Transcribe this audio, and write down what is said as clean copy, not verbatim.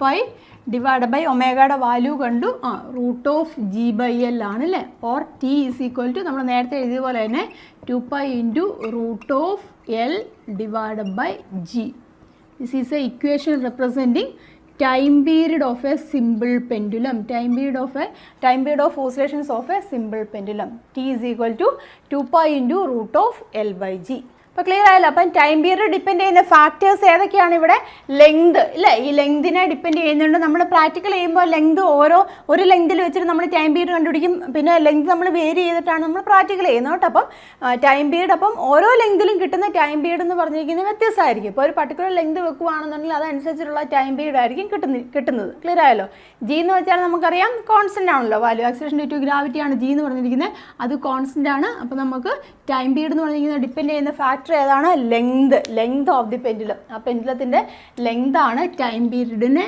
Pi divide by ഒമേഗയുടെ value കണ്ടു root of G by L ആണ് അല്ലേ. Or T is equal to നമ്മൾ നേരത്തെ എഴുതിയ പോലെ തന്നെ 2π into root of L divide by G. This is a equation representing time period of a simple pendulum, time period of oscillations of a simple pendulum. T is equal to 2π into root of L by G. അപ്പോൾ clear ആയല്ലോ. അപ്പം time period depend ചെയ്യുന്ന factors ഏതൊക്കെയാണ് ഇവിടെ? Length ഇല്ലേ, ഈ ലെങ്തിനെ depend ചെയ്യുന്നുണ്ട്. നമ്മൾ പ്രാക്ടിക്കൽ ചെയ്യുമ്പോൾ ലെങ്ത് ഒരു ലെങ്തിൽ വെച്ചിട്ട് നമ്മൾ ടൈം പീരിയഡ് കണ്ടുപിടിക്കും. പിന്നെ ലെങ്ത് നമ്മൾ വേരി ചെയ്തിട്ടാണ് നമ്മൾ പ്രാക്ടിക്കൽ ചെയ്യുന്നത് കേട്ടോ. അപ്പം ടൈം പീരിയഡ് അപ്പം ഓരോ ലെങ്തിലും കിട്ടുന്ന ടൈം പീരിയഡ് എന്ന് പറഞ്ഞിരിക്കുന്നത് വ്യത്യസ്തമായിരിക്കും. ഇപ്പോൾ ഒരു പർട്ടിക്കുലർ ലെങ്ത് വെക്കുകയാണെന്നുണ്ടെങ്കിൽ അതനുസരിച്ചിട്ടുള്ള ടൈം പീരിയഡ് ആയിരിക്കും കിട്ടുന്നത്. ക്ലിയർ ആയല്ലോ. ജി എന്ന് വെച്ചാൽ നമുക്കറിയാം കോൺസ്റ്റൻ്റ് ആണല്ലോ, value acceleration due to gravity ആണ് ജി എന്ന് പറഞ്ഞിരിക്കുന്നത്. അത് കോൺസ്റ്റൻ്റ് ആണ്. അപ്പോൾ നമുക്ക് ടൈം പീരിയഡ് എന്ന് പറഞ്ഞിരിക്കുന്നത് ഡിപ്പെൻഡ് ചെയ്യുന്ന ഫാക്ടർ ഏതാണ്? Length of the pendulum. ആ പെൻഡുലത്തിൻ്റെ ലെങ്ത് ആണ് ടൈം പീരിയഡിനെ